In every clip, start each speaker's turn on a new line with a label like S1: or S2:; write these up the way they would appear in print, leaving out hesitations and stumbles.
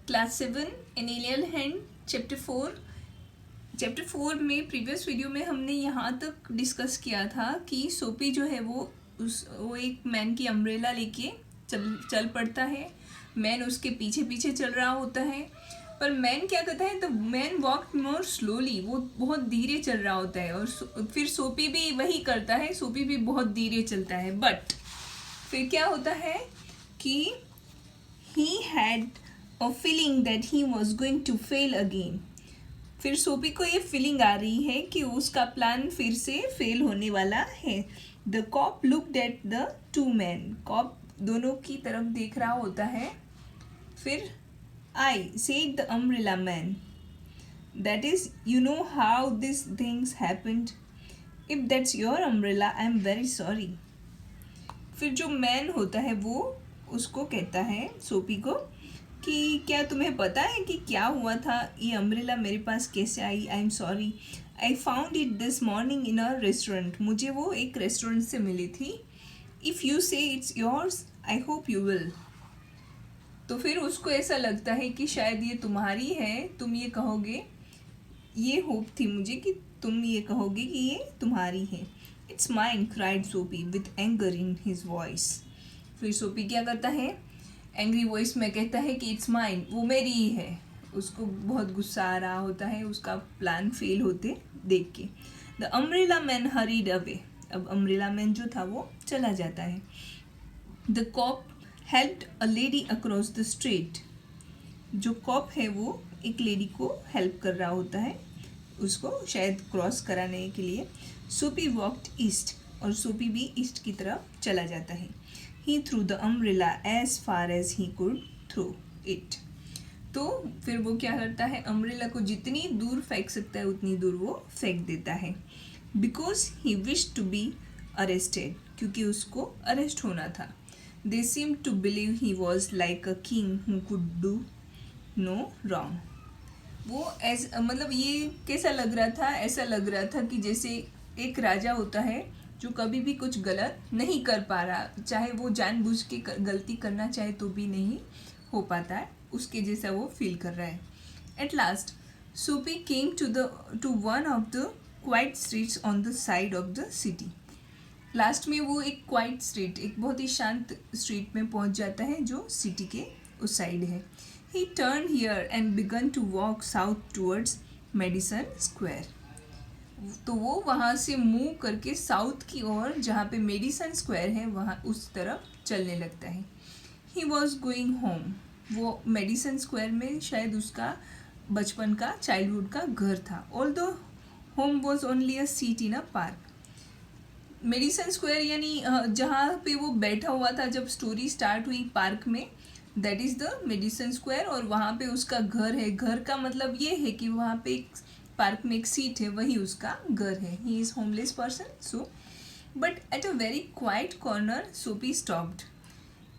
S1: Class 7 एनिलियल hand chapter 4 में previous video में हमने यहाँ तक डिस्कस किया था कि सोपी जो है वो एक मैन की अम्ब्रेला लेके चल पड़ता है। मैन उसके पीछे पीछे चल रहा होता है, पर मैन क्या करता है, the man walk more slowly, वो बहुत धीरे चल रहा होता है। और फिर सोपी भी वही करता है, सोपी भी बहुत धीरे चलता है। बट फिर क्या होता है कि he had a feeling that he was going to fail again. फिर सोपी को ये फीलिंग आ रही है कि उसका प्लान फिर से फेल होने वाला है। The cop looked at the two men. Cop दोनों की तरफ देख रहा होता है। फिर I said the umbrella man. That is, you know how these things happened. If that's your umbrella, I'm very sorry. फिर जो मैन होता है वो उसको कहता है सोपी को कि क्या तुम्हें पता है कि क्या हुआ था, ये अम्ब्रेला मेरे पास कैसे आई। I am sorry, I found it this morning in a restaurant, मुझे वो एक रेस्टोरेंट से मिली थी। If you say it's yours I hope you will. तो फिर उसको ऐसा लगता है कि शायद ये तुम्हारी है, तुम ये कहोगे, ये होप थी मुझे कि तुम ये कहोगे कि ये तुम्हारी है। इट्स माइन, क्राइड सोपी with anger in his voice. फिर सोपी क्या करता है, एंग्री वॉइस में कहता है कि इट्स माइन, वो मेरी ही है। उसको बहुत गुस्सा आ रहा होता है उसका प्लान फेल होते देख के। The umbrella man hurried away, अब अम्ब्रेला मैन जो था वो चला जाता है। The cop helped a lady across the street, जो कॉप है वो एक लेडी को हेल्प कर रहा होता है, उसको शायद क्रॉस कराने के लिए। सोपी वॉक्ड ईस्ट, और सोपी भी ईस्ट की तरफ चला जाता है। He threw the umbrella as far as he could throw it. तो फिर वो क्या करता है, अम्ब्रेला को जितनी दूर फेंक सकता है उतनी दूर वो फेंक देता है। Because he wished to be arrested, क्योंकि उसको अरेस्ट होना था। They seemed to believe he was like a king who could do no wrong. वो मतलब ये कैसा लग रहा था, ऐसा लग रहा था कि जैसे एक राजा होता है जो कभी भी कुछ गलत नहीं कर पा रहा, चाहे वो जानबूझ के गलती करना चाहे तो भी नहीं हो पाता है, उसके जैसा वो फील कर रहा है। At last Soapy came to one of the quiet streets on the side of the city. Last में वो एक क्वाइट स्ट्रीट, एक बहुत ही शांत स्ट्रीट में पहुंच जाता है जो सिटी के उस साइड है। He turn here and began to walk south towards Madison Square. तो वो वहाँ से मूव करके साउथ की ओर, जहाँ पे मेडिसन स्क्वायर है, वहाँ उस तरफ चलने लगता है। ही वॉज गोइंग होम, वो मेडिसन स्क्वायर में शायद उसका बचपन का, चाइल्डहुड का घर था। Although home was only a seat in a park. Madison Square यानी जहाँ पे वो बैठा हुआ था जब स्टोरी स्टार्ट हुई पार्क में, that is the Madison Square. और वहाँ पे उसका घर है। घर का मतलब ये है कि वहाँ पे एक पार्क में एक सीट है, वही उसका घर है। He is homeless person. So but at a very quite corner सोपी स्टॉप्ड,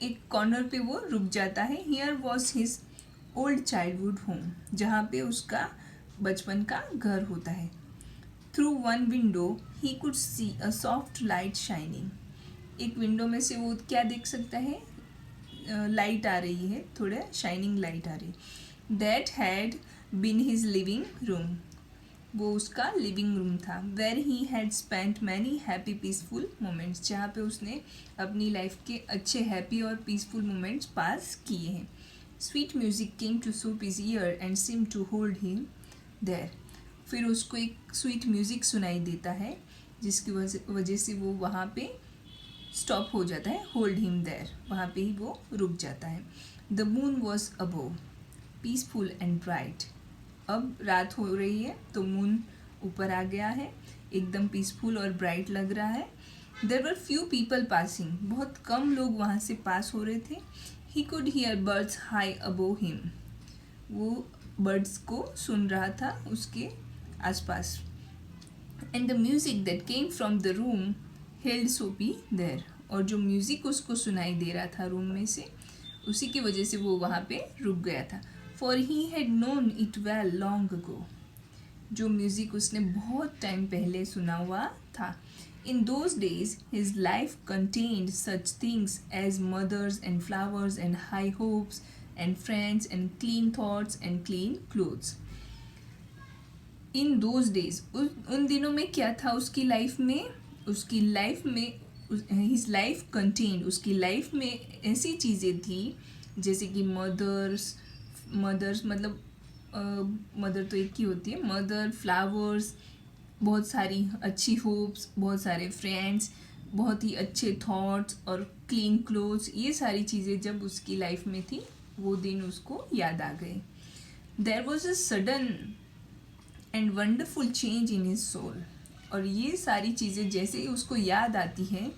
S1: एक कॉर्नर पे वो रुक जाता है। Here was his old childhood home, जहाँ पे उसका बचपन का घर होता है। Through one window he could see a soft light shining, एक विंडो में से वो क्या देख सकता है, लाइट आ रही है, थोड़ा शाइनिंग लाइट आ रही। That had been his living room, वो उसका लिविंग रूम था। Where he had spent many happy peaceful moments, जहाँ पे उसने अपनी लाइफ के अच्छे हैप्पी और पीसफुल मोमेंट्स पास किए हैं। Sweet music came to Soapy's ear and seem to hold him there, फिर उसको एक स्वीट म्यूजिक सुनाई देता है जिसकी वजह से वो वहाँ पे स्टॉप हो जाता है। होल्ड हिम देयर, वहाँ पे ही वो रुक जाता है। The moon was above peaceful and bright, अब रात हो रही है तो मून ऊपर आ गया है, एकदम पीसफुल और ब्राइट लग रहा है। There were few people passing, बहुत कम लोग वहाँ से पास हो रहे थे। He could hear birds high above him, वो बर्ड्स को सुन रहा था उसके आसपास। And the music that came from the room held Soapy there, और जो म्यूज़िक उसको सुनाई दे रहा था रूम में से, उसी की वजह से वो वहाँ पे रुक गया था। For he had known it well long ago, जो म्यूज़िक उसने बहुत टाइम पहले सुना हुआ था। In those days his life contained such things as mothers and flowers and high hopes and friends and clean thoughts and clean clothes. In those days उन दिनों में क्या था उसकी लाइफ में? उसकी लाइफ में हिज लाइफ कंटेन्ड, उसकी लाइफ में ऐसी चीज़ें थी जैसे कि मदर्स मतलब मदर तो एक ही होती है, मदर, फ्लावर्स, बहुत सारी अच्छी होप्स, बहुत सारे फ्रेंड्स, बहुत ही अच्छे थॉट्स और क्लीन क्लोथ्स, ये सारी चीज़ें जब उसकी लाइफ में थी वो दिन उसको याद आ गए. There was a sudden and wonderful change in his soul. और ये सारी चीज़ें जैसे ही उसको याद आती हैं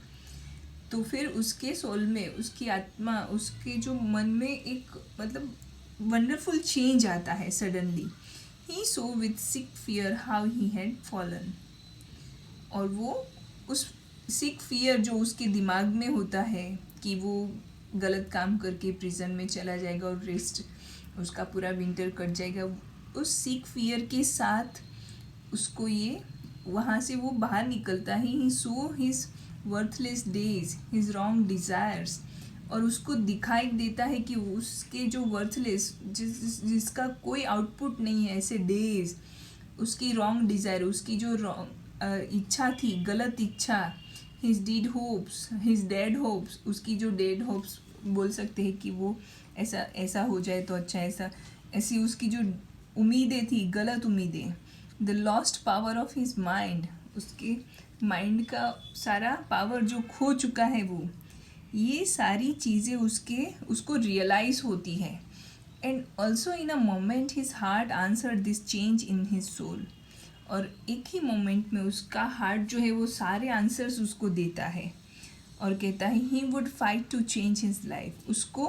S1: तो फिर उसके सोल में, उसकी आत्मा, उसके जो मन में एक मतलब वंडरफुल चेंज आता है suddenly. He so with sick fear how he had fallen. और वो उस सिक फियर जो उसके दिमाग में होता है कि वो गलत काम करके प्रिजन में चला जाएगा और रेस्ट उसका पूरा विंटर कट जाएगा, उस सिक फियर के साथ उसको ये वहाँ से वो बाहर निकलता है. He saw his worthless days, his wrong desires. और उसको दिखाई देता है कि उसके जो वर्थलेस, जिसका कोई आउटपुट नहीं है, ऐसे डेज, उसकी रॉन्ग डिज़ायर, उसकी जो इच्छा थी, गलत इच्छा, हिज डेड होप्स, उसकी जो डेड होप्स बोल सकते हैं कि वो ऐसा हो जाए तो अच्छा, ऐसी उसकी जो उम्मीदें थी, गलत उम्मीदें. The lost power of his mind, उसके माइंड का सारा पावर जो खो चुका है वो, ये सारी चीज़ें उसको रियलाइज़ होती है. And also in a moment his heart answer this change in his soul. और एक ही मोमेंट में उसका हार्ट जो है वो सारे आंसर्स उसको देता है और कहता है he would fight to change his life. उसको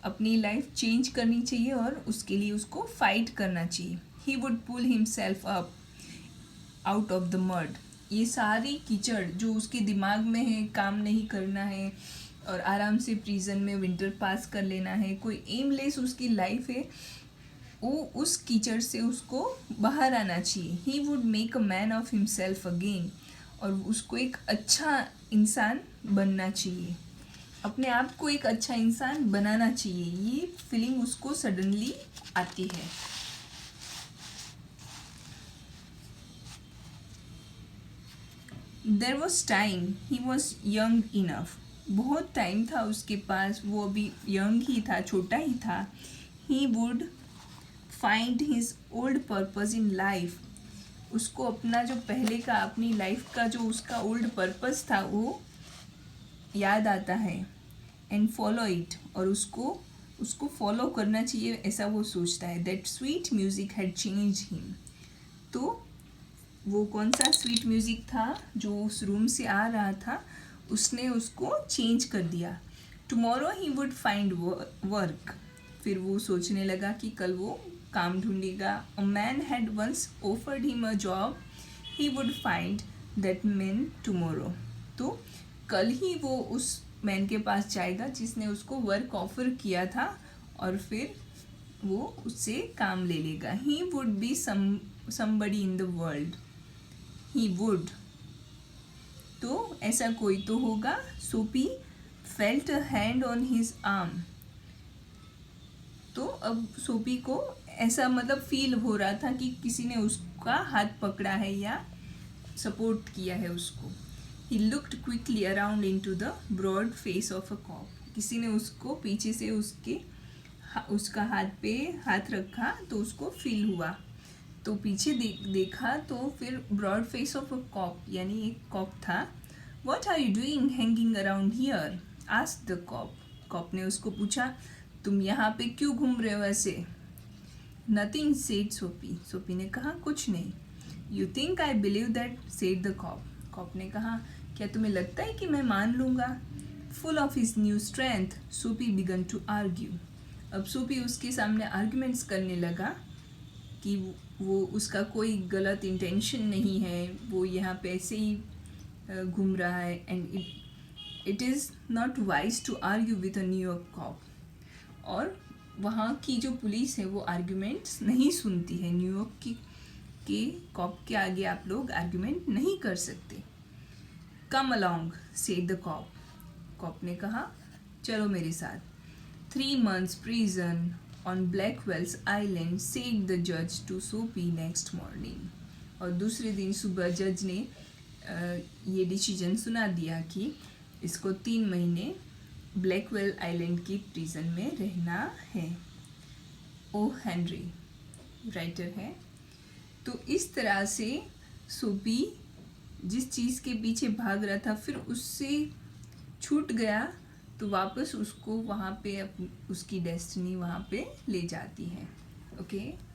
S1: अपनी लाइफ चेंज करनी चाहिए और उसके लिए उसको फाइट करना चाहिए. He would pull himself up out of the mud. ये सारी कीचड़ जो उसके दिमाग में है, काम नहीं करना है और आराम से प्रिजन में विंटर पास कर लेना है, कोई एमलेस उसकी लाइफ है, वो उस कीचड़ से उसको बाहर आना चाहिए. He would make a man of himself again. और उसको एक अच्छा इंसान बनना चाहिए, अपने आप को एक अच्छा इंसान बनाना चाहिए. ये फीलिंग उसको सडनली आती है. There was time he was young enough. बहुत टाइम था उसके पास, वो अभी यंग ही था, छोटा ही था. ही would find his old purpose in life. उसको अपना जो पहले का, अपनी लाइफ का जो उसका ओल्ड पर्पज़ था वो याद आता है. And follow it. और उसको फॉलो करना चाहिए, ऐसा वो सोचता है. That sweet music had change him. तो वो कौन सा स्वीट म्यूज़िक था जो उस रूम से आ रहा था, उसने उसको चेंज कर दिया. Tomorrow he would find work. फिर वो सोचने लगा कि कल वो काम ढूंढेगा. A man had once offered him a job, he would find that man tomorrow. तो कल ही वो उस मैन के पास जाएगा जिसने उसको वर्क ऑफर किया था और फिर वो उससे काम ले लेगा. He would be somebody in the world. He would, तो ऐसा कोई तो होगा. सोपी felt a hand on his arm. तो अब सोपी को ऐसा मतलब फील हो रहा था कि किसी ने उसका हाथ पकड़ा है या सपोर्ट किया है उसको. He looked quickly around into the broad face of a cop. किसी ने उसको पीछे से उसका हाथ पे हाथ रखा तो उसको फील हुआ. तो पीछे देखा तो फिर broad face of a cop, यानी एक कॉप था. What are you doing hanging around here, asked the cop. Cop ने उसको पूछा, तुम यहाँ पे क्यों घूम रहे हो ऐसे? नथिंग, सेड सोपी. सोपी ने कहा, कुछ नहीं. You think I believe that, said the cop. Cop ने कहा, क्या तुम्हें लगता है कि मैं मान लूँगा? Full of his new strength, सोपी बिगन टू आर्ग्यू. अब सोपी उसके सामने आर्ग्यूमेंट्स करने लगा कि वो उसका कोई गलत इंटेंशन नहीं है, वो यहाँ पे ऐसे ही घूम रहा है. And it is not wise to argue with a New York cop. और वहाँ की जो पुलिस है वो आर्ग्यूमेंट्स नहीं सुनती है. न्यूयॉर्क के कॉप के आगे आप लोग आर्ग्यूमेंट नहीं कर सकते. Come along, said the cop. Cop ने कहा, चलो मेरे साथ. 3 months prison on Blackwell's Island, said the judge to Sophie next morning. और दूसरे दिन सुबह जज ने ये डिसीजन सुना दिया कि इसको 3 महीने ब्लैकवेल आइलैंड की प्रिजन में रहना है। ओ हेनरी राइटर है। तो इस तरह से सोपी जिस चीज़ के पीछे भाग रहा था फिर उससे छूट गया, तो वापस उसको वहाँ पे उसकी डेस्टिनी वहाँ पे ले जाती है। ओके।